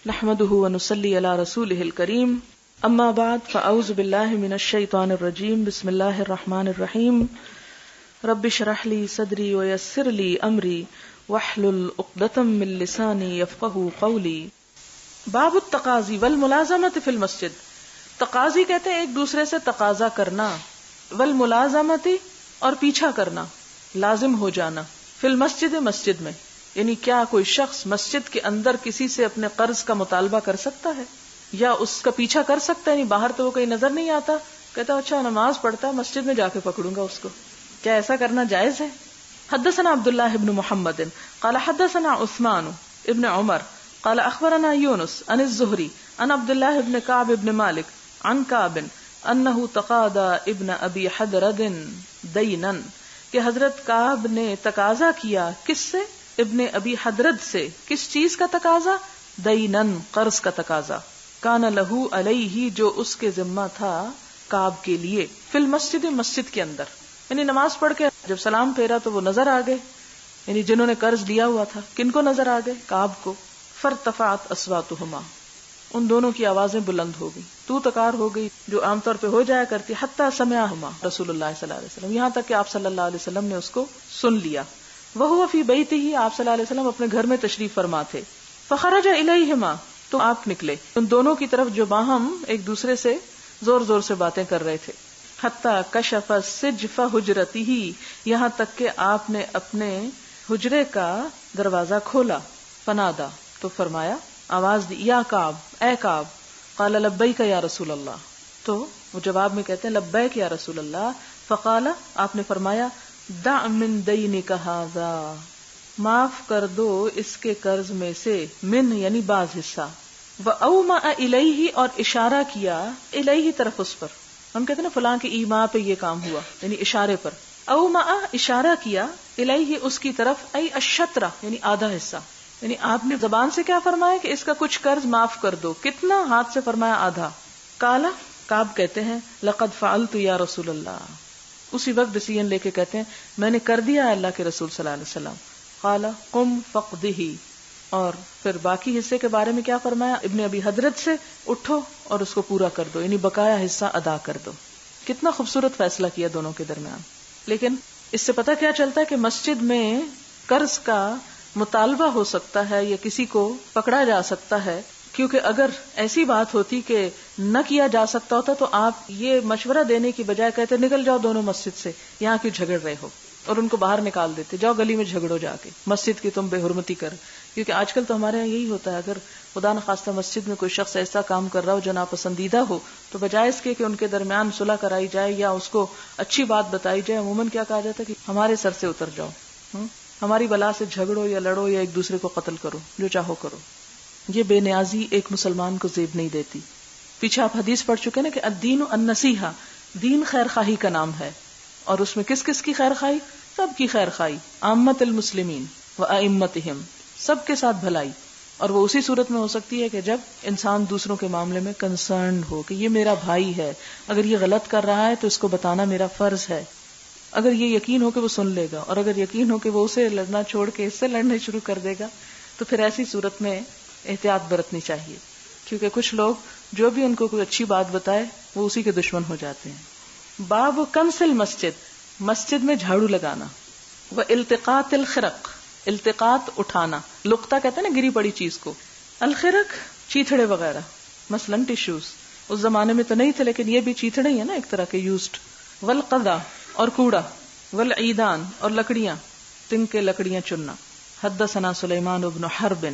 نحمده ونصلي على رسوله الكريم اما بعد فاعوذ بالله من الشيطان الرجيم بسم الله الرحمن الرحيم رب اشرح لي صدري ويسر لي امري واحلل عقدة من لساني يفقهوا قولي باب التقاضي والملازمة في المسجد. تقاضی کہتے ہیں ایک دوسرے سے تقاضا کرنا، والملازمت اور پیچھا کرنا، لازم ہو جانا، فی المسجد مسجد میں. یعنی کیا کوئی شخص مسجد کے اندر کسی سے اپنے قرض کا مطالبہ کر سکتا ہے یا اس کا پیچھا کر سکتا ہے؟ یعنی باہر تو وہ کہیں نظر نہیں آتا، کہتا اچھا نماز پڑھتا ہے، مسجد میں جا کے پکڑوں گا اس کو. کیا ایسا کرنا جائز ہے؟ حدثنا عبداللہ ابن محمد قال حدثنا عثمان ابن عمر قال اخبرنا یونس عن الزہری عن عبداللہ ابن کعب ابن مالک عن کعب انہ تقاضى ابن ابی حدرد دینا، کہ حضرت کعب نے تقاضا کیا کس سے؟ ابن ابی حدرد سے. کس چیز کا تقاضا؟ دینن، قرض کا تقاضا. کان لہو علیہ، جو اس کے ذمہ تھا کعب کے لیے. فی المسجد، مسجد کے اندر. یعنی نماز پڑھ کے جب سلام پھیرا تو وہ نظر آ گئے، یعنی جنہوں نے قرض لیا ہوا تھا. کن کو نظر آ گئے؟ کعب کو. فارتفعت اصواتہما، ان دونوں کی آوازیں بلند ہو گئی، تو تکار ہو گئی جو عام طور پہ ہو جایا کرتی. حتی سمعہما رسول اللہ صلی اللہ علیہ وسلم، یہاں تک کہ آپ صلی اللہ علیہ وسلم نے اس کو سن لیا. وہو فی بیتہ، آپ صلی اللہ علیہ وسلم اپنے گھر میں تشریف فرما تھے. فخرج الیہما، تو آپ نکلے ان دونوں کی طرف جو باہم ایک دوسرے سے زور زور سے باتیں کر رہے تھے. حتی کشف سجف حجرتہ، یہاں تک کہ آپ نے اپنے حجرے کا دروازہ کھولا. فنادا، تو فرمایا، آواز دی، یا کعب، اے کعب. قال لبیک یا رسول اللہ، تو وہ جواب میں کہتے ہیں لبیک یا رسول اللہ. فقال، آپ نے فرمایا، دع من دینک ھذا، معاف کر دو اس کے قرض میں سے، من یعنی بعض حصہ. واومأ الیہ، اور اشارہ کیا الیہ طرف اس پر. ہم کہتے ہیں نا فلاں کے ایما پہ یہ کام ہوا، یعنی اشارے پر. اومأ اشارہ کیا، الیہ اس کی طرف، ای الشطرہ یعنی آدھا حصہ. یعنی آپ نے زبان سے کیا فرمایا کہ اس کا کچھ قرض معاف کر دو. کتنا؟ ہاتھ سے فرمایا آدھا. قال، کعب کہتے ہیں، لقد فعلت یا رسول اللہ، اسی وقت ڈیسیژن لے کے کہتے ہیں میں نے کر دیا اللہ کے رسول صلی اللہ علیہ وسلم. قال قم فقدہ، اور پھر باقی حصے کے بارے میں کیا فرمایا؟ ابن ابی حدرد سے اٹھو اور اس کو پورا کر دو، یعنی بقایا حصہ ادا کر دو. کتنا خوبصورت فیصلہ کیا دونوں کے درمیان. لیکن اس سے پتہ کیا چلتا ہے کہ مسجد میں قرض کا مطالبہ ہو سکتا ہے یا کسی کو پکڑا جا سکتا ہے، کیونکہ اگر ایسی بات ہوتی کہ نہ کیا جا سکتا ہوتا تو آپ یہ مشورہ دینے کی بجائے کہتے نکل جاؤ دونوں مسجد سے، یہاں کیوں جھگڑ رہے ہو، اور ان کو باہر نکال دیتے، جاؤ گلی میں جھگڑو جا کے، مسجد کی تم بے حرمتی کر. کیونکہ آج کل تو ہمارے یہاں یہی ہوتا ہے، اگر خدا نخواستہ مسجد میں کوئی شخص ایسا کام کر رہا ہو جو ناپسندیدہ ہو تو بجائے اس کے کہ ان کے درمیان صلح کرائی جائے یا اس کو اچھی بات بتائی جائے، عموماً کیا کہا جاتا ہے کہ ہمارے سر سے اتر جاؤ، ہماری بلا سے جھگڑو یا لڑو یا ایک دوسرے کو قتل کرو، جو چاہو کرو. یہ بے نیازی ایک مسلمان کو زیب نہیں دیتی. پیچھے آپ حدیث پڑھ چکے نا کہ الدین النصیحہ، دین خیر خواہی کا نام ہے، اور اس میں کس کس کی خیر خواہی؟ سب کی خیر خواہی، عامت المسلمین و ائمتہم، سب کے ساتھ بھلائی. اور وہ اسی صورت میں ہو سکتی ہے کہ جب انسان دوسروں کے معاملے میں کنسرنڈ ہو کہ یہ میرا بھائی ہے، اگر یہ غلط کر رہا ہے تو اس کو بتانا میرا فرض ہے. اگر یہ یقین ہو کہ وہ سن لے گا، اور اگر یقین ہو کہ وہ اسے لڑنا چھوڑ کے اس سے لڑنے شروع کر دے گا، تو پھر ایسی صورت میں احتیاط برتنی چاہیے. کیونکہ کچھ لوگ جو بھی ان کو کوئی اچھی بات بتائے وہ اسی کے دشمن ہو جاتے ہیں. باب کنسل مسجد، مسجد میں جھاڑو لگانا. وہ التقاط الخرق، التقاط اٹھانا، لقطہ کہتے ہیں نا گری پڑی چیز کو. الخرق چیتھڑے وغیرہ، مثلا ٹیشوز، اس زمانے میں تو نہیں تھے لیکن یہ بھی چیتھڑے ہی ہیں نا ایک طرح کے یوزڈ. والقضا، اور کوڑا. والعیدان، اور لکڑیاں، تنگ کے لکڑیاں چننا. حدثنا سلیمان بن حرب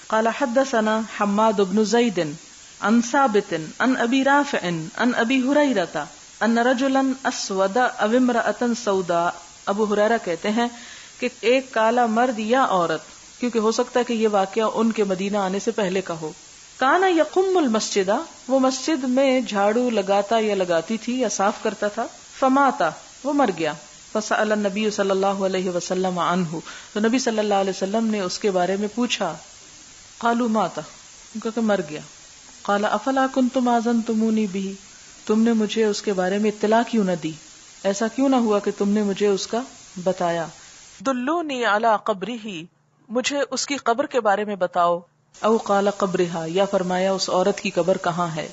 قال حدثنا حماد بن زید عن ثابت عن ابی رافع عن ابی ہریرہ ان رجلا اسود او امرأة سوداء. ابو ہریرہ کہتے ہیں کہ ایک کالا مرد یا عورت، کیونکہ ہو سکتا ہے کہ یہ واقعہ ان کے مدینہ آنے سے پہلے کا ہو. کانا یقم المسجد، وہ مسجد میں جھاڑو لگاتا یا لگاتی تھی یا صاف کرتا تھا. فماتا، وہ مر گیا. فسأل النبی صلی اللہ علیہ وسلم عنہ، تو نبی صلی اللہ علیہ وسلم نے اس کے بارے میں پوچھا. قالوا ماتا، کہ مر گیا. قال افلا کنتم آذنتمونی به، تم نے مجھے اس کے بارے میں اطلاع کیوں نہ دی، ایسا کیوں نہ ہوا کہ تم نے مجھے اس کا بتایا. دلونی علی قبرہ، مجھے اس کی قبر کے بارے میں بتاؤ. او قال قبرها، یا فرمایا اس عورت کی قبر کہاں ہے.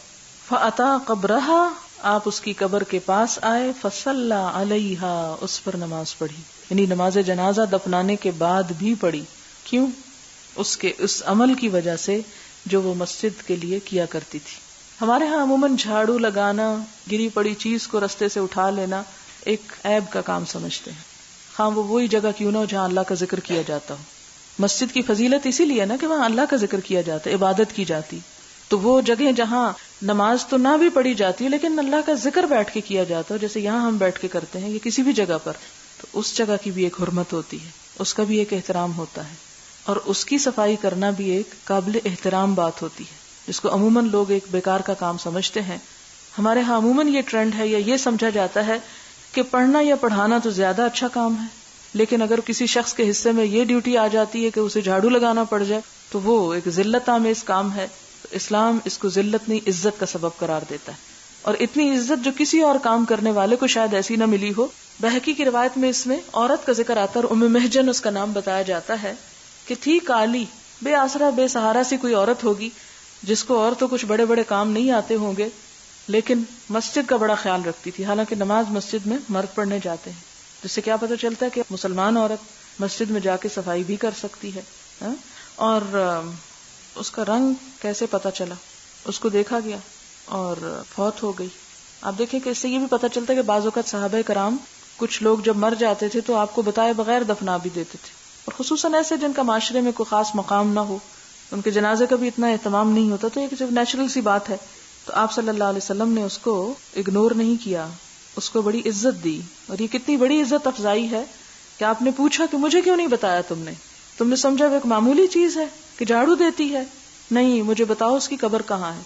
فاتا قبرها، آپ اس کی قبر کے پاس آئے. فصلی علیہا، اس پر نماز پڑھی، یعنی نماز جنازہ دفنانے کے بعد بھی پڑھی. کیوں؟ اس عمل کی وجہ سے جو وہ مسجد کے لیے کیا کرتی تھی. ہمارے ہاں عموماً جھاڑو لگانا، گری پڑی چیز کو رستے سے اٹھا لینا ایک عیب کا کام سمجھتے ہیں، ہاں وہ وہی جگہ کیوں نہ ہو جہاں اللہ کا ذکر کیا جاتا ہو. مسجد کی فضیلت اسی لیے نا کہ وہاں اللہ کا ذکر کیا جاتا ہے، عبادت کی جاتی. تو وہ جگہ جہاں نماز تو نہ بھی پڑھی جاتی ہے لیکن اللہ کا ذکر بیٹھ کے کیا جاتا ہے، جیسے یہاں ہم بیٹھ کے کرتے ہیں یا کسی بھی جگہ پر، تو اس جگہ کی بھی ایک حرمت ہوتی ہے، اس کا بھی ایک احترام ہوتا ہے، اور اس کی صفائی کرنا بھی ایک قابل احترام بات ہوتی ہے، جس کو عموماً لوگ ایک بیکار کا کام سمجھتے ہیں. ہمارے ہاں عموماً یہ ٹرینڈ ہے یا یہ سمجھا جاتا ہے کہ پڑھنا یا پڑھانا تو زیادہ اچھا کام ہے، لیکن اگر کسی شخص کے حصے میں یہ ڈیوٹی آ جاتی ہے کہ اسے جھاڑو لگانا پڑ جائے تو وہ ایک ذلت آمیز کام ہے. اسلام اس کو ذلت نہیں عزت کا سبب قرار دیتا ہے، اور اتنی عزت جو کسی اور کام کرنے والے کو شاید ایسی نہ ملی ہو. بہقی کی روایت میں اس میں عورت کا ذکر آتا ہے، اور ام محجن اس کا نام بتایا جاتا ہے کہ تھی کالی، بے آسرا بے سہارا سی کوئی عورت ہوگی جس کو اور تو کچھ بڑے بڑے کام نہیں آتے ہوں گے، لیکن مسجد کا بڑا خیال رکھتی تھی. حالانکہ نماز مسجد میں مرد پڑھنے جاتے ہیں، جس سے کیا پتہ چلتا ہے کہ مسلمان عورت مسجد میں جا کے صفائی بھی کر سکتی ہے. اور اس کا رنگ کیسے پتہ چلا؟ اس کو دیکھا گیا اور فوت ہو گئی. آپ دیکھیں کہ اس سے یہ بھی پتہ چلتا ہے کہ بعض اوقات صحابہ کرام کچھ لوگ جب مر جاتے تھے تو آپ کو بتائے بغیر دفنا بھی دیتے تھے، اور خصوصاً ایسے جن کا معاشرے میں کوئی خاص مقام نہ ہو، ان کے جنازے کا بھی اتنا اہتمام نہیں ہوتا، تو یہ نیچرل سی بات ہے. تو آپ صلی اللہ علیہ وسلم نے اس کو اگنور نہیں کیا، اس کو بڑی عزت دی. اور یہ کتنی بڑی عزت افزائی ہے کہ آپ نے پوچھا کہ مجھے کیوں نہیں بتایا تم نے سمجھا وہ ایک معمولی چیز ہے کہ جھاڑو دیتی ہے، نہیں، مجھے بتاؤ اس کی قبر کہاں ہے.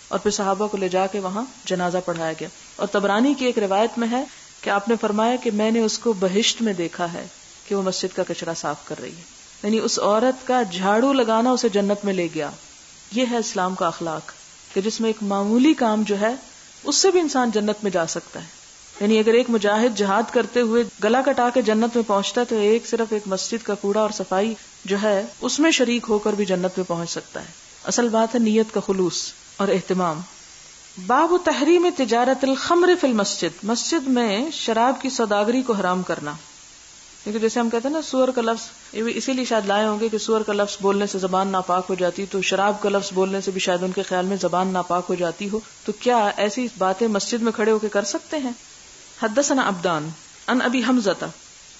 اور پھر صحابہ کو لے جا کے وہاں جنازہ پڑھایا گیا. اور طبرانی کی ایک روایت میں ہے کہ آپ نے فرمایا کہ میں نے اس کو بہشت میں دیکھا ہے کہ وہ مسجد کا کچرا صاف کر رہی ہے، یعنی اس عورت کا جھاڑو لگانا اسے جنت میں لے گیا. یہ ہے اسلام کا اخلاق کہ جس میں ایک معمولی کام جو ہے اس سے بھی انسان جنت میں جا سکتا ہے. یعنی اگر ایک مجاہد جہاد کرتے ہوئے گلا کٹا کے جنت میں پہنچتا ہے تو صرف ایک مسجد کا کوڑا اور صفائی جو ہے اس میں شریک ہو کر بھی جنت میں پہنچ سکتا ہے. اصل بات ہے نیت کا خلوص اور اہتمام. باب تحریم تجارت الخمر فی المسجد، مسجد میں شراب کی سوداگری کو حرام کرنا. کیونکہ جیسے ہم کہتے ہیں نا سور کا لفظ، یہ بھی اسی لیے شاید لائے ہوں گے کہ سور کا لفظ بولنے سے زبان ناپاک ہو جاتی، تو شراب کا لفظ بولنے سے بھی شاید ان کے خیال میں زبان ناپاک ہو جاتی ہو. تو کیا ایسی باتیں مسجد میں کھڑے ہو کے کر سکتے ہیں؟ حدثنا عبدان عن ابی حمزہ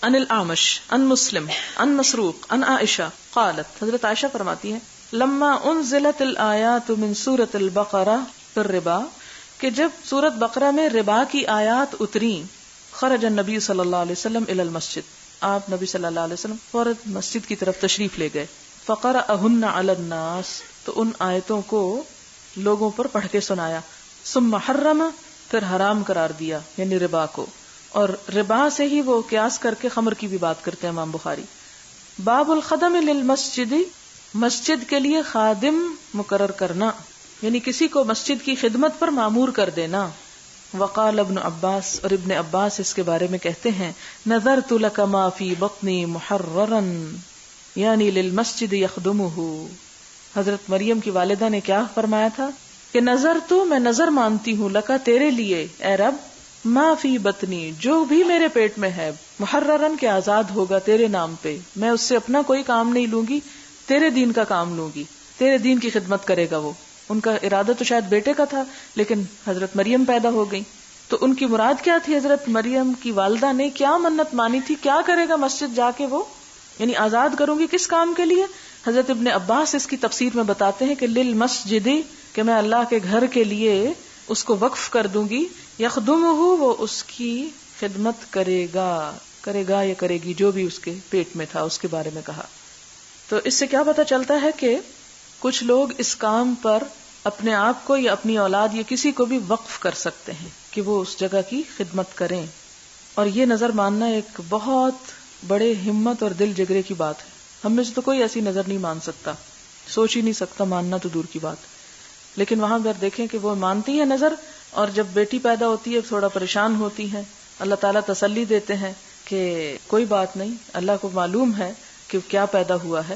عن الاعمش عن مسلم عن مسروق عن عائشہ قالت، حضرت عائشہ فرماتی ہیں لما انزلت الآیات من سورۃ البقرہ فی الربا، کہ جب سورۃ بقرہ میں ربا کی آیات اتریں، خرج النبی صلی اللہ علیہ وسلم الی المسجد، آپ نبی صلی اللہ علیہ وسلم فوراً مسجد کی طرف تشریف لے گئے. فقرأہن علی الناس، تو ان آیتوں کو لوگوں پر پڑھ کے سنایا. ثم حرم، پھر حرام قرار دیا، یعنی ربا کو. اور ربا سے ہی وہ قیاس کر کے خمر کی بھی بات کرتے ہیں امام بخاری. باب الخدم للمسجد، مسجد کے لیے خادم مقرر کرنا، یعنی کسی کو مسجد کی خدمت پر مامور کر دینا. وقال ابن عباس، اور ابن عباس اس کے بارے میں کہتے ہیں نظرت لک ما فی بطنی محررا، یعنی للمسجد یخدمہ. حضرت مریم کی والدہ نے کیا فرمایا تھا کہ نظر تو میں نظر مانتی ہوں، لکا تیرے لیے اے رب، ما فی بطنی جو بھی میرے پیٹ میں ہے، محررن کے آزاد ہوگا تیرے نام پہ، میں اس سے اپنا کوئی کام نہیں لوں گی، تیرے دین کا کام لوں گی، تیرے دین کی خدمت کرے گا. وہ ان کا ارادہ تو شاید بیٹے کا تھا، لیکن حضرت مریم پیدا ہو گئی تو ان کی مراد کیا تھی؟ حضرت مریم کی والدہ نے کیا منت مانی تھی، کیا کرے گا مسجد جا کے وہ، یعنی آزاد کروں گی کس کام کے لیے؟ حضرت ابن عباس اس کی تفسیر میں بتاتے ہیں کہ للمسجد، کہ میں اللہ کے گھر کے لیے اس کو وقف کر دوں گی، یخدمہ، وہ اس کی خدمت کرے گا یا کرے گی، جو بھی اس کے پیٹ میں تھا اس کے بارے میں کہا. تو اس سے کیا پتہ چلتا ہے کہ کچھ لوگ اس کام پر اپنے آپ کو یا اپنی اولاد یا کسی کو بھی وقف کر سکتے ہیں کہ وہ اس جگہ کی خدمت کریں. اور یہ نظر ماننا ایک بہت بڑے ہمت اور دل جگرے کی بات ہے. ہم میں سے تو کوئی ایسی نظر نہیں مان سکتا، سوچ ہی نہیں سکتا، ماننا تو دور کی بات. لیکن وہاں اگر دیکھیں کہ وہ مانتی ہے نظر، اور جب بیٹی پیدا ہوتی ہے تھوڑا پریشان ہوتی ہے، اللہ تعالیٰ تسلی دیتے ہیں کہ کوئی بات نہیں، اللہ کو معلوم ہے کہ کیا پیدا ہوا ہے.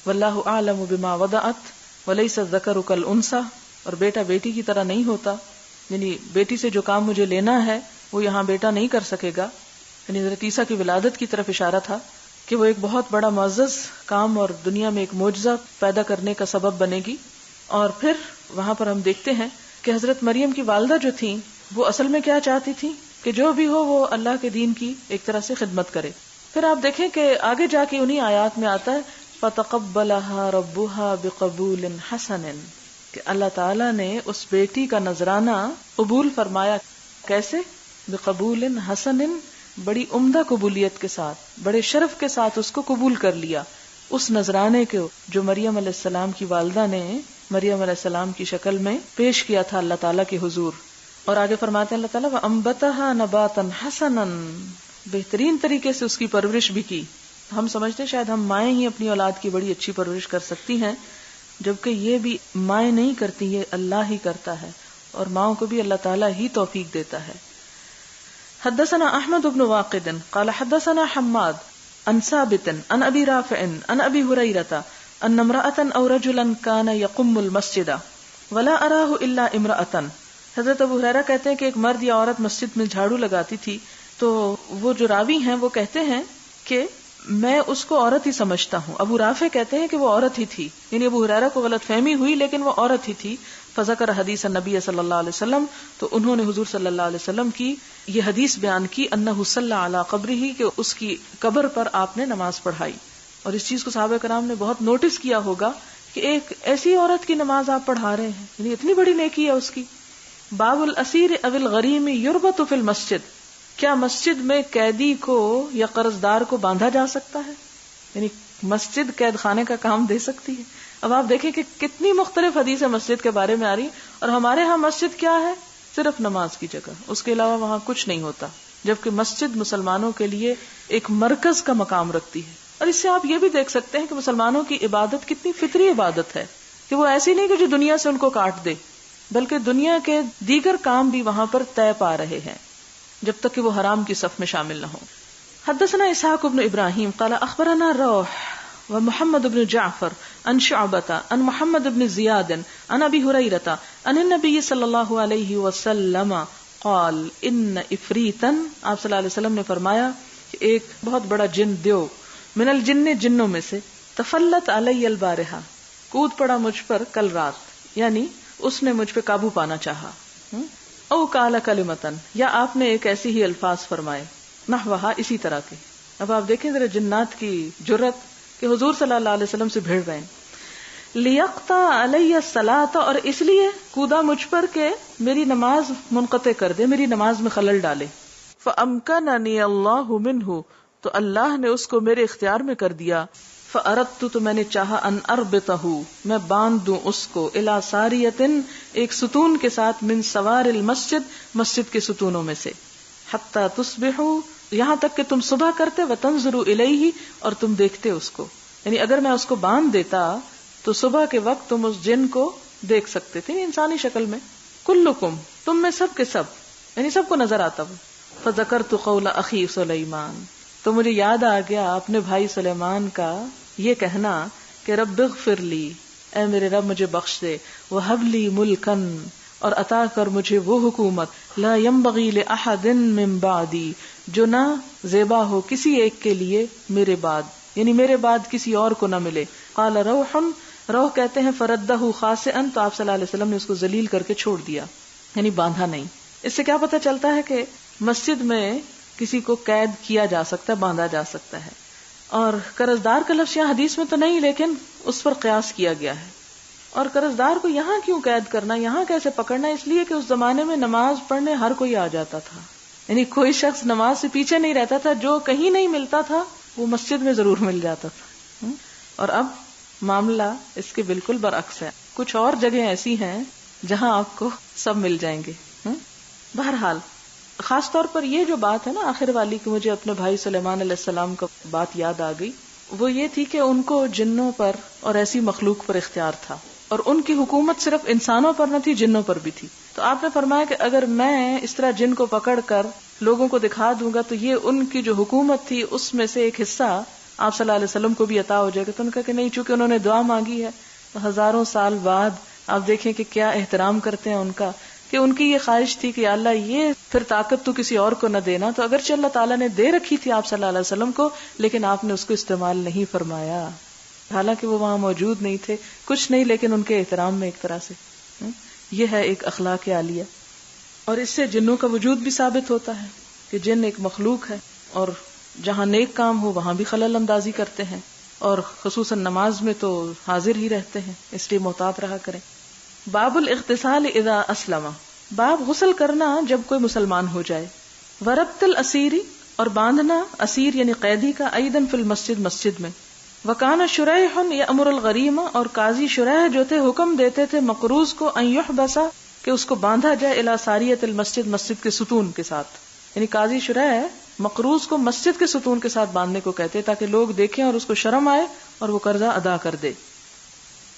واللہ اعلم بما وضعت ولیس الذکر کالانثی، اور بیٹا بیٹی کی طرح نہیں ہوتا، یعنی بیٹی سے جو کام مجھے لینا ہے وہ یہاں بیٹا نہیں کر سکے گا. یعنی حضرت عیسیٰ کی ولادت کی طرف اشارہ تھا کہ وہ ایک بہت بڑا معزز کام اور دنیا میں ایک معجزہ پیدا کرنے کا سبب بنے گی. اور پھر وہاں پر ہم دیکھتے ہیں کہ حضرت مریم کی والدہ جو تھیں وہ اصل میں کیا چاہتی تھی کہ جو بھی ہو وہ اللہ کے دین کی ایک طرح سے خدمت کرے. پھر آپ دیکھیں کہ آگے جا کے انہی آیات میں آتا ہے فَتَقَبَّلَهَا رَبُّهَا بِقَبُولٍ حَسَنٍ، کہ اللہ تعالیٰ نے اس بیٹی کا نذرانہ قبول فرمایا. کیسے؟ بِقَبُولٍ حَسَنٍ، بڑی عمدہ قبولیت کے ساتھ، بڑے شرف کے ساتھ اس کو قبول کر لیا. اس نذرانے کو جو مریم علیہ السلام کی والدہ نے مریم علیہ السلام کی شکل میں پیش کیا تھا اللہ تعالیٰ کے حضور. اور آگے فرماتے ہیں اللہ تعالیٰ وَأَنبَتَهَا نَبَاتًا حَسَنًا، بہترین طریقے سے اس کی پرورش بھی کی. ہم سمجھتے ہیں شاید ہم مائیں ہی اپنی اولاد کی بڑی اچھی پرورش کر سکتی ہیں، جبکہ یہ بھی مائیں نہیں کرتی، یہ اللہ ہی کرتا ہے، اور ماؤں کو بھی اللہ تعالیٰ ہی توفیق دیتا ہے. حدثنا احمد بن واقد قال حدثنا حماد عن ثابت عن ابي رافع عن ابي هريره ان امرأة او رجلا كان يقم المسجد ولا اراه الا امرأة. حضرت ابو ہریرہ کہتے ہیں کہ ایک مرد یا عورت مسجد میں جھاڑو لگاتی تھی، تو وہ جو راوی ہیں وہ کہتے ہیں کہ میں اس کو عورت ہی سمجھتا ہوں. ابو رافع کہتے ہیں کہ وہ عورت ہی تھی، یعنی ابو ہریرہ کو غلط فہمی ہوئی لیکن وہ عورت ہی تھی. فذکر حدیث النبی صلی اللہ علیہ وسلم، تو انہوں نے حضور صلی اللہ علیہ وسلم کی یہ حدیث بیان کی انہ صلی علی قبرہ، کہ اس کی قبر پر آپ نے نماز پڑھائی. اور اس چیز کو صحابہ کرام نے بہت نوٹس کیا ہوگا کہ ایک ایسی عورت کی نماز آپ پڑھا رہے ہیں، یعنی اتنی بڑی نیکی ہے اس کی. باب الاسیر او الغریم یربط فی المسجد، کیا مسجد میں قیدی کو یا قرض دار کو باندھا جا سکتا ہے؟ یعنی مسجد قید خانے کا کام دے سکتی ہے. اب آپ دیکھیں کہ کتنی مختلف حدیثیں مسجد کے بارے میں آ رہی، اور ہمارے ہاں مسجد کیا ہے؟ صرف نماز کی جگہ، اس کے علاوہ وہاں کچھ نہیں ہوتا، جبکہ مسجد مسلمانوں کے لیے ایک مرکز کا مقام رکھتی ہے. اور اس سے آپ یہ بھی دیکھ سکتے ہیں کہ مسلمانوں کی عبادت کتنی فطری عبادت ہے، کہ وہ ایسی نہیں کہ جو دنیا سے ان کو کاٹ دے، بلکہ دنیا کے دیگر کام بھی وہاں پر طے پا رہے ہیں جب تک کہ وہ حرام کی صف میں شامل نہ ہوں. حدثنا اسحاق بن ابراہیم قال اخبرنا روح ومحمد بن جعفر عن شعبة عن محمد بن زیاد عن ابی ہریرہ عن النبی صلی اللہ علیہ وسلم قال ان افریتا، آپ صلی اللہ علیہ وسلم نے فرمایا کہ ایک بہت بڑا جن دیو من الجن، جنوں میں سے، تفلت علی البارحہ، کود پڑا مجھ پر کل رات، یعنی اس نے مجھ پہ قابو پانا چاہا. او قال کلمتن، یا آپ نے ایک ایسی ہی الفاظ فرمائے، نحوہا، اسی طرح کے. اب آپ دیکھیں ذرا جنات کی جرت کہ حضور صلی اللہ علیہ وسلم سے بھیڑ رہے ہیں. لیقطع علی الصلاۃ، اور اس لیے کودا مجھ پر کہ میری نماز منقطع کر دے، میری نماز میں خلل ڈالے. فامکننی اللہ منہ، تو اللہ نے اس کو میرے اختیار میں کر دیا. فاردت، تو میں نے چاہا، ان اربطہ، میں باندھ دوں اس کو، الی ساریۃ، ایک ستون کے ساتھ، من سوار المسجد، مسجد کے ستونوں میں سے، حتی تصبحوا، یہاں تک کہ تم صبح کرتے، وتنظروا الیہ، اور تم دیکھتے اس کو. یعنی اگر میں اس کو باندھ دیتا تو صبح کے وقت تم اس جن کو دیکھ سکتے تھے انسانی شکل میں. کلکم، تم میں سب کے سب، یعنی سب کو نظر آتا. فذکرت قول اخی سلیمان، تو مجھے یاد آ گیا اپنے بھائی سلیمان کا یہ کہنا کہ رب اغفر لی، اے میرے رب مجھے بخش دے، وہب لی ملکن، اور عطا کر مجھے وہ حکومت، لا ينبغی لأحد من بعدی، جو نہ زیبا ہو کسی ایک کے لیے میرے بعد، یعنی میرے بعد کسی اور کو نہ ملے. قال روح، روح کہتے ہیں فردہ خاسئا، تو آپ صلی اللہ علیہ وسلم نے اس کو ذلیل کر کے چھوڑ دیا، یعنی باندھا نہیں. اس سے کیا پتہ چلتا ہے کہ مسجد میں کسی کو قید کیا جا سکتا ہے، باندھا جا سکتا ہے. اور قرض دار کا لفظ یہاں حدیث میں تو نہیں، لیکن اس پر قیاس کیا گیا ہے. اور قرض دار کو یہاں کیوں قید کرنا، یہاں کیسے پکڑنا؟ اس لیے کہ اس زمانے میں نماز پڑھنے ہر کوئی آ جاتا تھا، یعنی کوئی شخص نماز سے پیچھے نہیں رہتا تھا. جو کہیں نہیں ملتا تھا وہ مسجد میں ضرور مل جاتا تھا. اور اب معاملہ اس کے بالکل برعکس ہے. کچھ اور جگہیں ایسی ہیں جہاں آپ کو سب مل جائیں گے. بہرحال خاص طور پر یہ جو بات ہے نا آخر والی، کہ مجھے اپنے بھائی سلیمان علیہ السلام کا بات یاد آ گئی، وہ یہ تھی کہ ان کو جنوں پر اور ایسی مخلوق پر اختیار تھا، اور ان کی حکومت صرف انسانوں پر نہ تھی، جنوں پر بھی تھی. تو آپ نے فرمایا کہ اگر میں اس طرح جن کو پکڑ کر لوگوں کو دکھا دوں گا تو یہ ان کی جو حکومت تھی اس میں سے ایک حصہ آپ صلی اللہ علیہ وسلم کو بھی عطا ہو جائے گا. تو انہوں نے کہا کہ نہیں، چونکہ انہوں نے دعا مانگی ہے تو ہزاروں سال بعد آپ دیکھیں کہ کیا احترام کرتے ہیں ان کا، کہ ان کی یہ خواہش تھی کہ اللہ یہ پھر طاقت تو کسی اور کو نہ دینا. تو اگرچہ اللہ تعالیٰ نے دے رکھی تھی آپ صلی اللہ علیہ وسلم کو، لیکن آپ نے اس کو استعمال نہیں فرمایا. حالانکہ وہ وہاں موجود نہیں تھے، کچھ نہیں، لیکن ان کے احترام میں ایک طرح سے یہ ہے ایک اخلاق عالیہ. اور اس سے جنوں کا وجود بھی ثابت ہوتا ہے کہ جن ایک مخلوق ہے، اور جہاں نیک کام ہو وہاں بھی خلل اندازی کرتے ہیں، اور خصوصاً نماز میں تو حاضر ہی رہتے ہیں، اس لیے محتاط رہا کریں. باب الاغتسال اذا اسلم، باب غسل کرنا جب کوئی مسلمان ہو جائے. وربط الاسیری، اور باندھنا اسیر یعنی قیدی کا، ایدن فی المسجد، مسجد میں. وکان شریح یامر الغریم، اور قاضی شریح جو تھے حکم دیتے تھے مقروض کو ان یحبس، کہ اس کو باندھا جائے، الی ساریۃ المسجد، مسجد کے ستون کے ساتھ. یعنی قاضی شریح مقروض کو مسجد کے ستون کے ساتھ باندھنے کو کہتے تاکہ لوگ دیکھیں اور اس کو شرم آئے اور وہ قرضہ ادا کر دے.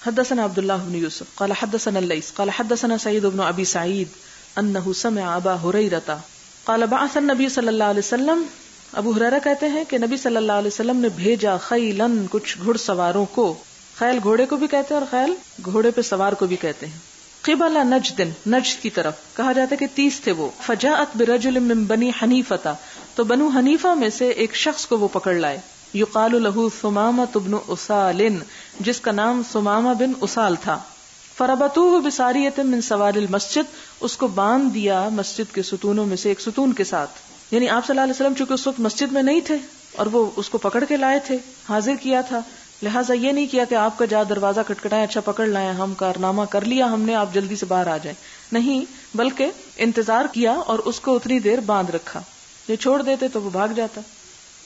حدثنا عبد الله بن يوسف قال حدثنا الليث قال حدثنا سعيد بن ابي سعيد انه سمع ابا هريره قال بعث النبي صلی اللہ علیہ وسلم، ابو ہریرہ کہتے ہیں کہ نبی صلی اللہ علیہ وسلم نے بھیجا خیلن، کچھ گھڑ سواروں کو. خیل گھوڑے کو بھی کہتے ہیں اور خیل گھوڑے پہ سوار کو بھی کہتے ہیں. قبل نجد، نجد کی طرف، کہا جاتا ہے کہ 30 تھے وہ. فجاءت برجل من بنی حنیفہ، تو بنو حنیفہ میں سے ایک شخص کو وہ پکڑ لائے. یقال له ثمامہ بن اسال، جس کا نام ثمامہ بن اسال تھا. فربطوه بساریۃ من سوار المسجد، اس کو باندھ دیا مسجد کے ستونوں میں سے ایک ستون کے ساتھ. یعنی آپ صلی اللہ علیہ وسلم چونکہ اس وقت مسجد میں نہیں تھے اور وہ اس کو پکڑ کے لائے تھے، حاضر کیا تھا، لہٰذا یہ نہیں کیا کہ آپ کا جا دروازہ کھٹکھٹائیں، اچھا پکڑ لائے، ہم کارنامہ کر لیا ہم نے، آپ جلدی سے باہر آ جائیں. نہیں، بلکہ انتظار کیا اور اس کو اتنی دیر باندھ رکھا. یہ چھوڑ دیتے تو وہ بھاگ جاتا.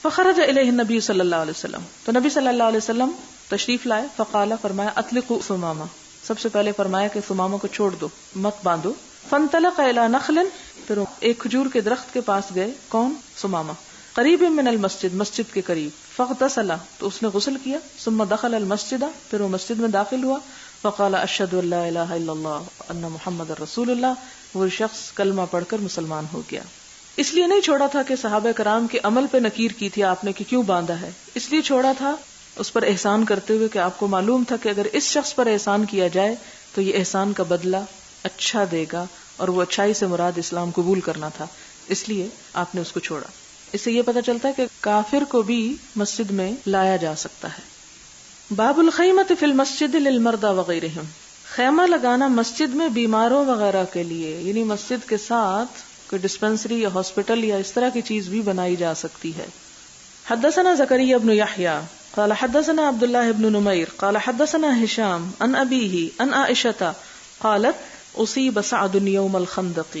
فخرج الیہ النبی صلی اللہ علیہ وسلم، تو نبی صلی اللہ علیہ وسلم تشریف لائے. فقال، فرمایا، اطلقوا ثمامہ، سب سے پہلے فرمایا کہ ثمامہ کو چھوڑ دو، مت باندھو. فانطلق الی نخل، پھر ایک کھجور کے درخت کے پاس گئے. کون؟ ثمامہ. قریب من المسجد، مسجد کے قریب. فاغتسل، تو اس نے غسل کیا. ثم دخل المسجد، پھر وہ مسجد میں داخل ہوا. فقال اشہد ان لا الہ الا اللہ ان محمد رسول اللہ، وہ شخص کلمہ پڑھ کر مسلمان ہو گیا. اس لیے نہیں چھوڑا تھا کہ صحابہ کرام کے عمل پہ نکیر کی تھی آپ نے کہ کیوں باندھا ہے، اس لیے چھوڑا تھا اس پر احسان کرتے ہوئے کہ آپ کو معلوم تھا کہ اگر اس شخص پر احسان کیا جائے تو یہ احسان کا بدلہ اچھا دے گا، اور وہ اچھائی سے مراد اسلام قبول کرنا تھا، اس لیے آپ نے اس کو چھوڑا. اس سے یہ پتہ چلتا ہے کہ کافر کو بھی مسجد میں لایا جا سکتا ہے. باب الخیمۃ فی المسجد للمرضى وغیرہم، خیمہ لگانا مسجد میں بیماروں وغیرہ کے لیے، یعنی مسجد کے ساتھ کوئی ڈسپنسری یا ہاسپٹل یا اس طرح کی چیز بھی بنائی جا سکتی ہے. حدثنا زکریا بن یحییٰ قال حدثنا عبد الله بن نمیر قال حدثنا ہشام عن ابیہ عن عائشہ قالت اصیب سعد یوم الخندق،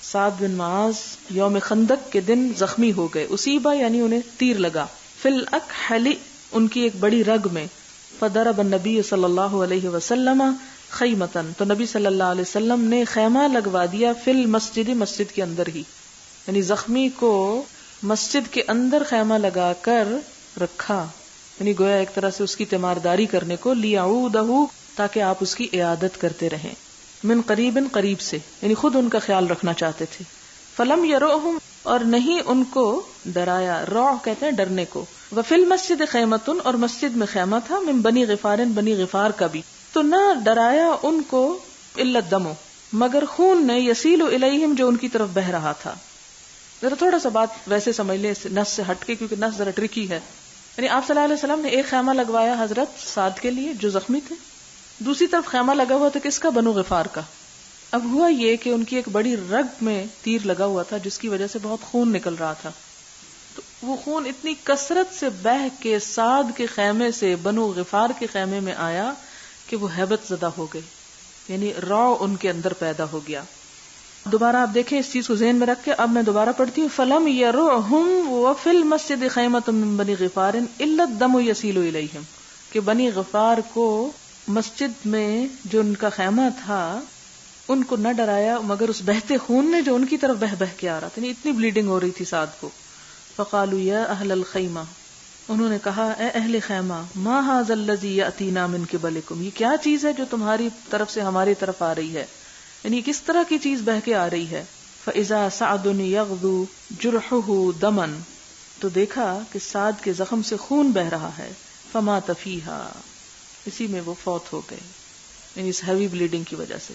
سعد بن معاذ یوم خندق کے دن زخمی ہو گئے. اصیبہ یعنی انہیں تیر لگا. فی الاکحل، ان کی ایک بڑی رگ میں. فضرب النبی صلی اللہ علیہ وسلم خیمتن، تو نبی صلی اللہ علیہ وسلم نے خیمہ لگوا دیا. فی المسجد، مسجد کے اندر ہی، یعنی زخمی کو مسجد کے اندر خیمہ لگا کر رکھا، یعنی گویا ایک طرح سے اس کی تیمارداری کرنے کو. لیعودہ، تاکہ آپ اس کی عیادت کرتے رہیں. من قریب، قریب سے، یعنی خود ان کا خیال رکھنا چاہتے تھے. فلم یروہم، اور نہیں ان کو ڈرایا. روع کہتے ہیں ڈرنے کو. وفی المسجد خیمتن، اور مسجد میں خیمہ تھا. من بنی غفار، بنی غفار کا بھی. تو نہ ڈرایا ان کو الا الدم، مگر خون نے، یسیل الیہم، جو ان کی طرف بہ رہا تھا. ذرا تھوڑا سا بات ویسے سمجھ لیں نص سے ہٹ کے، کیونکہ نص ذرا ٹرکی ہے. یعنی آپ صلی اللہ علیہ وسلم نے ایک خیمہ لگوایا حضرت سعد کے لیے جو زخمی تھے، دوسری طرف خیمہ لگا ہوا تھا کس کا؟ بنو غفار کا. اب ہوا یہ کہ ان کی ایک بڑی رگ میں تیر لگا ہوا تھا جس کی وجہ سے بہت خون نکل رہا تھا. تو وہ خون اتنی کثرت سے بہ کے سعد کے خیمے سے بنو غفار کے خیمے میں آیا کہ وہ ہیبت زدہ ہو گئے، یعنی رو ان کے اندر پیدا ہو گیا. دوبارہ آپ دیکھیں اس چیز کو ذہن میں رکھ کے، اب میں دوبارہ پڑھتی ہوں. فلم یرعہم وفی المسجد خیمۃ من بنی غفار الا الدم یسیل الیہم، کہ بنی غفار کو مسجد میں جو ان کا خیمہ تھا ان کو نہ ڈرایا مگر اس بہتے خون نے جو ان کی طرف بہ کے آ رہا تھا. اتنی بلیڈنگ ہو رہی تھی سعد کو. فقالوا یا اہل الخیمہ، انہوں نے کہا اے اہل خیمہ، ما ھذا الذی یاتینا من قبلکم، یہ کیا چیز ہے جو تمہاری طرف سے ہماری طرف آ رہی ہے، یعنی کس طرح کی چیز بہ کے آ رہی ہے. فاذا سعد یغدو جرحہ دما، تو دیکھا کہ سعد کے زخم سے خون بہ رہا ہے، فمات فیہا، اسی میں وہ فوت ہو گئے، یعنی اس ہیوی بلیڈنگ کی وجہ سے.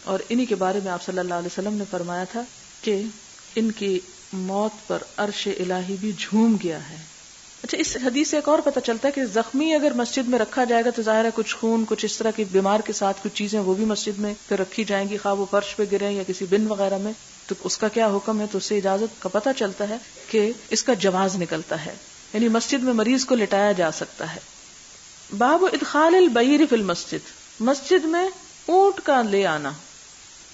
اور انہی کے بارے میں آپ صلی اللہ علیہ وسلم نے فرمایا تھا کہ ان کی موت پر عرش الہی بھی جھوم گیا ہے. اچھا، اس حدیث سے ایک اور پتہ چلتا ہے کہ زخمی اگر مسجد میں رکھا جائے گا تو ظاہر ہے کچھ خون، کچھ اس طرح کی بیمار کے ساتھ کچھ چیزیں وہ بھی مسجد میں پھر رکھی جائیں گی، خواہ وہ فرش پہ گریں یا کسی بن وغیرہ میں، تو اس کا کیا حکم ہے. تو اس سے اجازت کا پتہ چلتا ہے کہ اس کا جواز نکلتا ہے، یعنی مسجد میں مریض کو لٹایا جا سکتا ہے. باب ادخال البعیر فی المسجد، مسجد میں اونٹ کا لے آنا،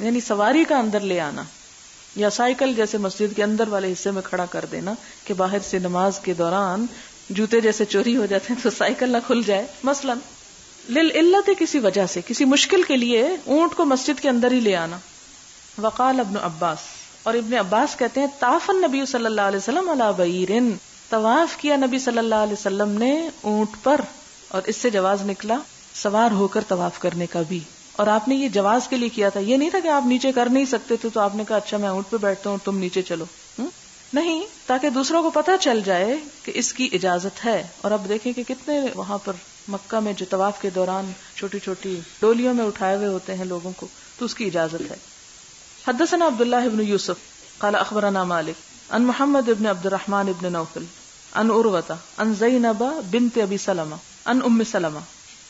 یعنی سواری کا اندر لے آنا، یا سائیکل جیسے مسجد کے اندر والے حصے میں کھڑا کر دینا کہ باہر سے نماز کے دوران جوتے جیسے چوری ہو جاتے ہیں تو سائیکل نہ کھل جائے. مثلا للعلت، کسی وجہ سے، کسی مشکل کے لیے اونٹ کو مسجد کے اندر ہی لے آنا. وقال ابن عباس، اور ابن عباس کہتے ہیں طاف النبی صلی اللہ علیہ وسلم علی بعیر، طواف کیا نبی صلی اللہ علیہ وسلم نے اونٹ پر، اور اس سے جواز نکلا سوار ہو کر طواف کرنے کا بھی. اور آپ نے یہ جواز کے لیے کیا تھا، یہ نہیں تھا کہ آپ نیچے کر نہیں سکتے تھے تو آپ نے کہا اچھا میں اونٹ پہ بیٹھتا ہوں تم نیچے چلو، نہیں، تاکہ دوسروں کو پتہ چل جائے کہ اس کی اجازت ہے. اور اب دیکھیں کہ کتنے وہاں پر مکہ میں جو طواف کے دوران چھوٹی چھوٹی ڈولیوں میں اٹھائے ہوئے ہوتے ہیں لوگوں کو، تو اس کی اجازت ہے. حدثنا عبداللہ بن یوسف قال اخبرنا مالک عن محمد بن عبد الرحمن بن نوفل عن عروۃ عن زینب بنت ابی سلمہ عن ام سلمہ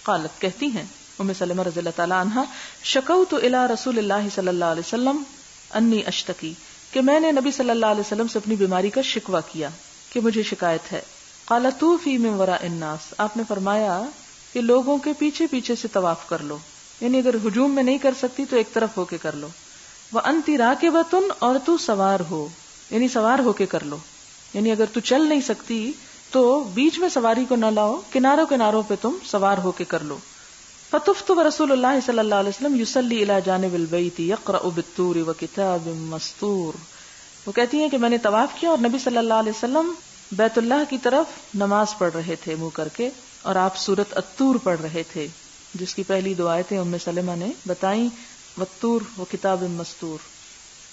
قالت، کہتی ہیں ام سلمہ رضی اللہ تعالی عنہا، شکوت الی رسول اللہ صلی اللہ علیہ وسلم انی اشتکی، کہ میں نے نبی صلی اللہ علیہ وسلم سے اپنی بیماری کا شکوہ کیا کہ مجھے شکایت ہے. قال طوفی من وراء الناس، آپ نے فرمایا کہ لوگوں کے پیچھے پیچھے سے طواف کر لو، یعنی اگر ہجوم میں نہیں کر سکتی تو ایک طرف ہو کے کر لو. وانتی راکبۃ، اور تو سوار ہو، یعنی سوار ہو کے کر لو، یعنی اگر تو چل نہیں سکتی تو بیچ میں سواری کو نہ لاؤ، کناروں کناروں پہ تم سوار ہو کے کر لو. فطفت ورسول اللہ صلی اللہ علیہ وسلم یصلی الی جانب البیت یقرأ بالطور وکتاب مستور. وہ کہتی ہیں کہ میں نے طواف کیا اور نبی صلی اللہ علیہ وسلم بیت اللہ کی طرف نماز پڑھ رہے تھے منہ کر کے، اور آپ سورۃ الطور پڑھ رہے تھے جس کی پہلی دو آیتیں ام سلمہ نے بتائیں، والطور وکتاب مستور.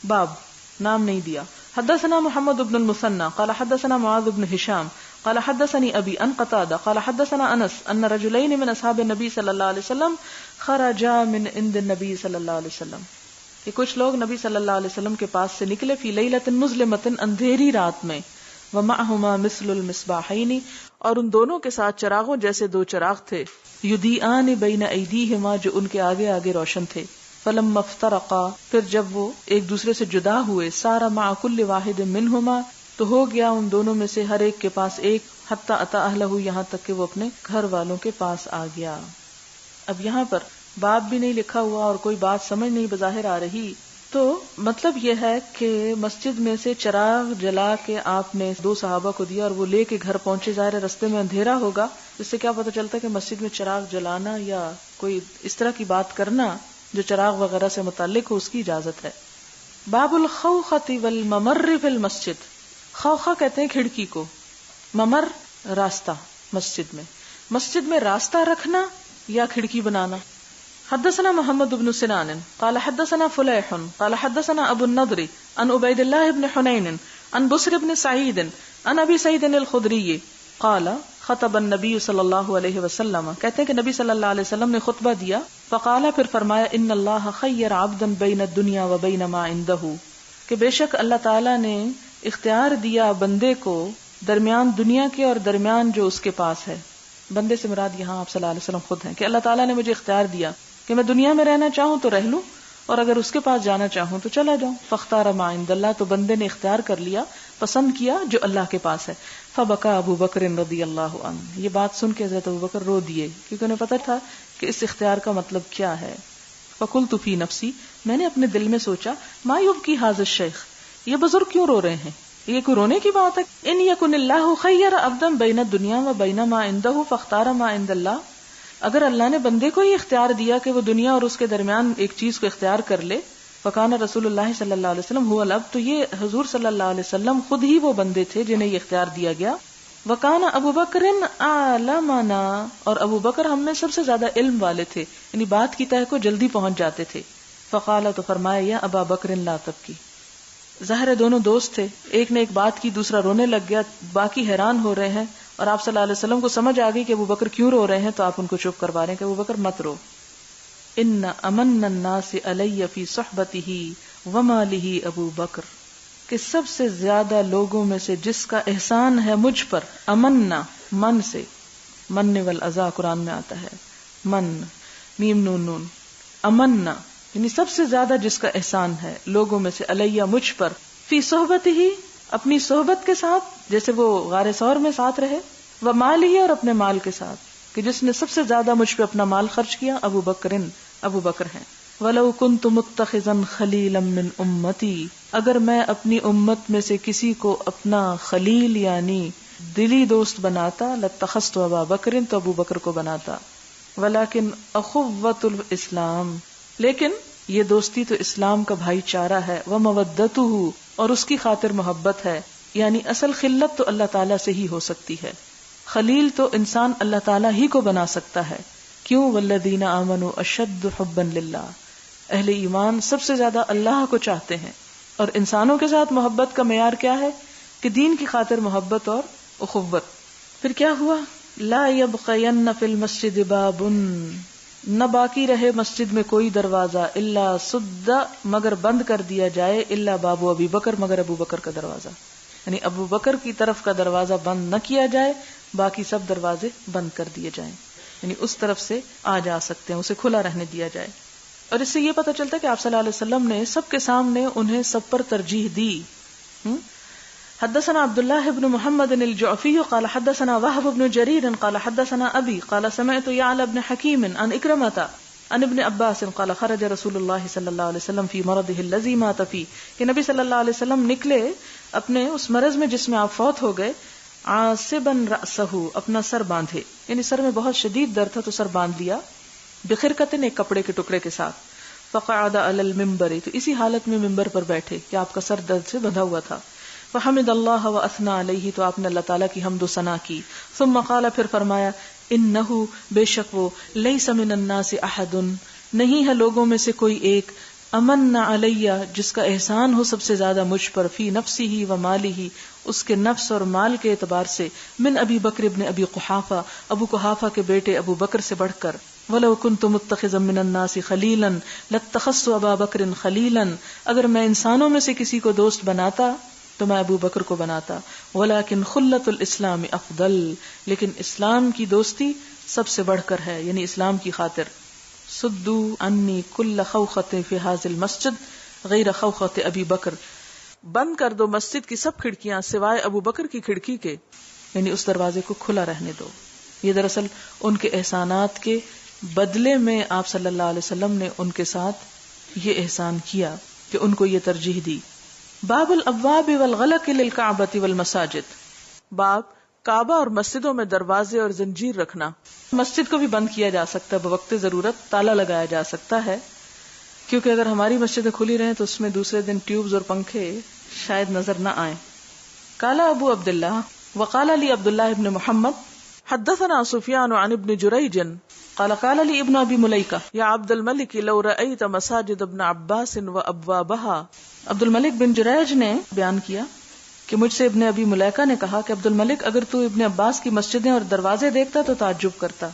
باب، نام نہیں دیا. حدثنا محمد بن المثنى قال حدثنا معاذ بن هشام قال حدثني ابي عن قتادة قال حدثنا انس ان رجلين من اصحاب النبي صلی اللہ علیہ وسلم خرجا من عند النبي صلی اللہ علیہ وسلم، کہ کچھ لوگ نبی صلی اللہ علیہ وسلم کے پاس سے نکلے فی لیلۃ مظلمۃ، اندھیری رات میں، ومعهما مثل المصباحین، اور ان دونوں کے ساتھ چراغوں جیسے دو چراغ تھے، یضیئان بین ایدیہما، جو ان کے آگے آگے روشن تھے. فلما افترقا، پھر جب وہ ایک دوسرے سے جدا ہوئے، سارا مع کل واحد منہما، تو ہو گیا ان دونوں میں سے ہر ایک کے پاس ایک، حتی اتی اہلہ، یہاں تک کہ وہ اپنے گھر والوں کے پاس آ گیا. اب یہاں پر باب بھی نہیں لکھا ہوا اور کوئی بات سمجھ نہیں بظاہر آ رہی، تو مطلب یہ ہے کہ مسجد میں سے چراغ جلا کے آپ نے دو صحابہ کو دیا اور وہ لے کے گھر پہنچے. ظاہر رستے میں اندھیرا ہوگا، اس سے کیا پتہ چلتا ہے کہ مسجد میں چراغ جلانا یا کوئی اس طرح کی بات کرنا جو چراغ وغیرہ سے متعلق ہو اس کی اجازت ہے. باب الخوخۃ والممر فی المسجد، خوخہ کہتے ہیں کھڑکی کو، ممر راستہ. مسجد میں راستہ رکھنا یا کھڑکی بنانا. حدثنا محمد بن سنان قال حدثنا فلیح قال حدثنا ابو النضر عن عبید اللہ بن حنین عن بسر بن سعید عن ابی سعید الخدری قال خطب النبی صلی اللہ علیہ وسلم، کہتے ہیں کہ نبی صلی اللہ علیہ وسلم نے خطبہ دیا، فقال، پھر فرمایا، ان اللہ خیر عبدا بین الدنیا و بین ما عندہ، کہ بے شک اللہ تعالیٰ نے اختیار دیا بندے کو درمیان دنیا کے اور درمیان جو اس کے پاس ہے. بندے سے مراد یہاں آپ صلی اللہ علیہ وسلم خود ہیں کہ اللہ تعالیٰ نے مجھے اختیار دیا کہ میں دنیا میں رہنا چاہوں تو رہ لوں اور اگر اس کے پاس جانا چاہوں تو چلا جاؤں. فاختار ما عند اللہ، تو بندے نے اختیار کر لیا، پسند کیا جو اللہ کے پاس ہے. فبکا ابو بکر رضی اللہ عنہ، یہ بات سن کے حضرت ابو بکر رو دیے کیونکہ انہیں پتہ تھا کہ اس اختیار کا مطلب کیا ہے. فقلت فی نفسی، میں نے اپنے دل میں سوچا، ما یبکی ھذا الشیخ، یہ بزرگ کیوں رو رہے ہیں، یہ کوئی رونے کی بات ہے. ان یکن اللہ خیر عبدا بین الدنیا و بین ما عندہ فاختار ما عند اللہ، اگر اللہ نے بندے کو ہی اختیار دیا کہ وہ دنیا اور اس کے درمیان ایک چیز کو اختیار کر لے، فکان رسول اللہ صلی اللہ علیہ وسلم هو الاب، تو یہ حضور صلی اللہ علیہ وسلم خود ہی وہ بندے تھے جنہیں یہ اختیار دیا گیا. وکان ابو بکر اعلمنا، اور ابو بکر ہم میں سب سے زیادہ علم والے تھے، یعنی بات کی تہ کو جلدی پہنچ جاتے تھے. فقال، تو فرمایا، یا ابا بکر لا تبکی، ظاہر ہے دونوں دوست تھے، ایک نے ایک بات کی، دوسرا رونے لگ گیا، باقی حیران ہو رہے ہیں، اور آپ صلی اللہ علیہ وسلم کو سمجھ آ گئی کہ ابو بکر کیوں رو رہے ہیں، تو آپ ان کو چپ کروا رہے ہیں کہ ابو بکر مت رو. ان امن الناس علی فی صحبتہ ومالہ ابو بکر، کہ سب سے زیادہ لوگوں میں سے جس کا احسان ہے مجھ پر، امننا من سے، من والعزا قرآن میں آتا ہے، من میم نون نون، امننا یعنی سب سے زیادہ جس کا احسان ہے لوگوں میں سے، علیہ مجھ پر، فی صحبت ہی اپنی صحبت کے ساتھ، جیسے وہ غار ثور میں ساتھ رہے، و مال ہی اور اپنے مال کے ساتھ، کہ جس نے سب سے زیادہ مجھ پہ اپنا مال خرچ کیا ابو بکر ہیں. وَلَوْ كُنْتُ مُتَّخِذًا خَلِيلًا مِّنْ أُمَّتِي، اگر میں اپنی امت میں سے کسی کو اپنا خلیل یعنی دلی دوست بناتا، لَاتَّخَذْتُ أَبَا بَكْرٍ تو ابو بکر کو بناتا. وَلَكِنْ أَخُوَّةُ الْإِسْلَامِ، لیکن یہ دوستی تو اسلام کا بھائی چارہ ہے، وَمَوَدَّتُهُ اور اس کی خاطر محبت ہے، یعنی اصل خلت تو اللہ تعالیٰ سے ہی ہو سکتی ہے، خلیل تو انسان اللہ تعالیٰ ہی کو بنا سکتا ہے. کیوں؟ وَالَّذِينَ آمَنُوا أَشَدُّ حُبًّا لِلَّهِ، اہل ایمان سب سے زیادہ اللہ کو چاہتے ہیں. اور انسانوں کے ساتھ محبت کا معیار کیا ہے؟ کہ دین کی خاطر محبت اور اخوت. پھر کیا ہوا؟ لا يبقين في المسجد باب، نہ باقی رہے مسجد میں کوئی دروازہ، الا سد مگر بند کر دیا جائے، الا باب ابی بکر مگر ابو بکر کا دروازہ، یعنی ابو بکر کی طرف کا دروازہ بند نہ کیا جائے، باقی سب دروازے بند کر دیے جائیں، یعنی اس طرف سے آ جا سکتے ہیں، اسے کھلا رہنے دیا جائے. اور اس سے یہ پتہ چلتا ہے کہ آپ صلی اللہ علیہ وسلم نے سب کے سامنے انہیں سب پر ترجیح دی. حدثنا عبد الله بن محمد الجعفي قال حدثنا وهب بن جرير قال حدثنا ابي قال سمعت يعلى بن حكيم عن اكرمة عن ابن عباس قال خرج رسول الله صلی اللہ علیہ وسلم في مرضه الذي مات فيه، کہ نبی صلی اللہ علیہ وسلم نکلے اپنے اس مرض میں جس میں آپ فوت ہو گئے، عاصبا رأسه اپنا سر باندھے، یعنی سر میں بہت شدید درد تھا تو سر باندھ لیا، بخرقۃ ایک کپڑے کے ٹکڑے کے ساتھ. فقعد على المنبر، تو اسی حالت میں منبر پر بیٹھے کہ آپ کا سر درد سے بندھا ہوا تھا. فحمد اللہ واثنى علیہ، تو آپ نے اللہ تعالیٰ کی حمد و ثنا کی. ثم قال پھر فرمایا، انہ بے شک وہ، لیس من الناس احد نہیں ہے لوگوں میں سے کوئی ایک، امن علیہ جس کا احسان ہو سب سے زیادہ مجھ پر، فی نفسہ و مالہ اس کے نفس اور مال کے اعتبار سے، من ابی بکر ابن ابی قحافہ ابو قحافہ کے بیٹے ابو بکر سے بڑھ کر. وَلَوْ كُنْتُ مُتَّخِذًا مِّنَ النَّاسِ خَلِيلًا لَاتَّخَذْتُ أَبَا بَكْرٍ خَلِيلًا، اگر میں انسانوں میں سے کسی کو دوست بناتا تو میں ابو بکر کو بناتا. ولیکن خلت الاسلام افضل، لیکن اسلام کی دوستی سب سے بڑھ کر ہے، یعنی اسلام کی خاطر. سدو انی کل خوخت فی ھذا المسجد غیر خوخت ابی بکر، بند کر دو مسجد کی سب کھڑکیاں سوائے ابو بکر کی کھڑکی کے، یعنی اس دروازے کو کھلا رہنے دو. یہ دراصل ان کے احسانات کے بدلے میں آپ صلی اللہ علیہ وسلم نے ان کے ساتھ یہ احسان کیا کہ ان کو یہ ترجیح دی. باب الابواب والغلق للکعبۃ والمساجد، باب کعبہ اور مسجدوں میں دروازے اور زنجیر رکھنا. مسجد کو بھی بند کیا جا سکتا ہے، بوقت ضرورت تالا لگایا جا سکتا ہے، کیونکہ اگر ہماری مسجدیں کھلی رہیں تو اس میں دوسرے دن ٹیوبز اور پنکھے شاید نظر نہ آئیں. قال ابو عبداللہ وقال لی عبداللہ ابن محمد حدثنا سفیان عن ابن جریج قال قال لی ابن ابی ملیکہ یا عبد الملک لو رأیت مساجد ابن عباس وابوابها. عبد الملک بن جریج نے بیان کیا کہ مجھ سے ابن ابی ملیکہ نے کہا کہ عبد الملک اگر تو ابن عباس کی مسجدیں اور دروازے دیکھتا تو تعجب کرتا،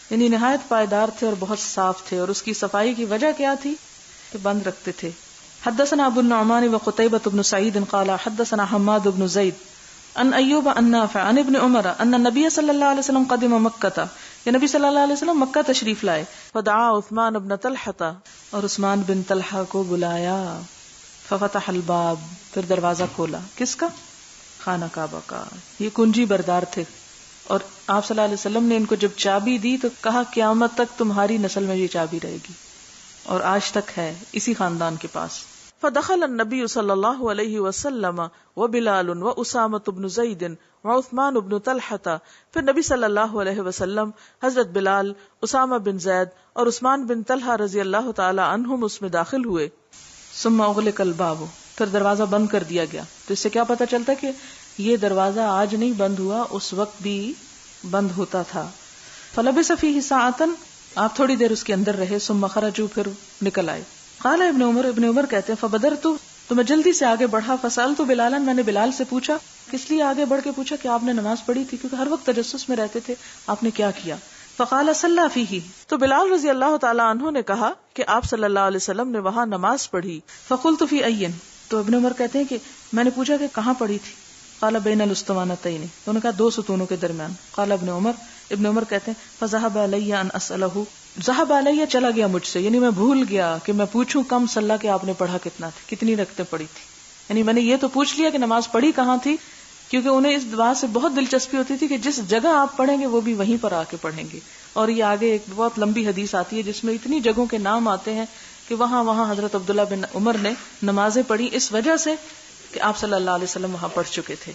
یعنی نہایت پائیدار تھے اور بہت صاف تھے، اور اس کی صفائی کی وجہ کیا تھی کہ بند رکھتے تھے. حدثنا ابو النعمان وقتيبة بن سعيد قال حدثنا حماد بن زید ان ایوب ان نافع عن ابن عمر ان النبی صلی اللہ علیہ وسلم قدم مکہ، کہ نبی صلی اللہ علیہ وسلم مکہ تشریف لائے. فدعا عثمان بن طلحہ، اور عثمان بن طلحہ کو بلایا. ففتح الباب، پھر دروازہ کھولا. کس کا؟ خانہ کعبہ کا. یہ کنجی بردار تھے، اور آپ صلی اللہ علیہ وسلم نے ان کو جب چابی دی تو کہا قیامت تک تمہاری نسل میں یہ چابی رہے گی، اور آج تک ہے اسی خاندان کے پاس. فدخل النبی صلی اللہ علیہ وسلم وبلال واسامة بن زید وعثمان بن طلحہ، پھر نبی صلی اللہ علیہ وسلم، حضرت بلال، اسامہ بن زید اور عثمان بن طلحہ رضی اللہ تعالی عنہم اس میں داخل ہوئے. ثم اغلق الباب، پھر دروازہ بند کر دیا گیا. تو اس سے کیا پتہ چلتا کہ یہ دروازہ آج نہیں بند ہوا، اس وقت بھی بند ہوتا تھا. فلبث فیہ ساعۃ، آپ تھوڑی دیر اس کے اندر رہے. ثم خرجوا، پھر نکل آئے. قال ابن عمر کہتے ہیں فبدرت تو میں جلدی سے آگے بڑھا، فسألت بلالا، میں نے بلال سے پوچھا. کس لیے آگے بڑھ کے پوچھا؟ کہ آپ نے نماز پڑھی تھی، کیونکہ ہر وقت تجسس میں رہتے تھے، آپ نے کیا کیا؟ فقال صلی فیہ، تو بلال رضی اللہ تعالی عنہ نے کہا کہ آپ صلی اللہ علیہ وسلم نے وہاں نماز پڑھی. فقلت فی این، تو ابن عمر کہتے ہیں کہ میں نے پوچھا کہ کہاں پڑھی تھی؟ قال بین الاسطوانتین، تو انہوں نے کہا دو ستونوں کے درمیان. قال ابن عمر کہتے ہیں فذهب علی ان اسألہ، ذهب علی چلا گیا مجھ سے، یعنی میں بھول گیا کہ میں پوچھوں کم صلی کہ آپ نے پڑھا کتنا تھا، کتنی رکعتیں پڑھی تھی. یعنی میں نے یہ تو پوچھ لیا کہ نماز پڑھی کہاں تھی، کیونکہ انہیں اس بات سے بہت دلچسپی ہوتی تھی کہ جس جگہ آپ پڑھیں گے وہ بھی وہیں پر آ کے پڑھیں گے. اور یہ آگے ایک بہت لمبی حدیث آتی ہے جس میں اتنی جگہوں کے نام آتے ہیں کہ وہاں حضرت عبداللہ بن عمر نے نمازیں پڑھی اس وجہ سے کہ آپ صلی اللہ علیہ وسلم وہاں پڑھ چکے تھے.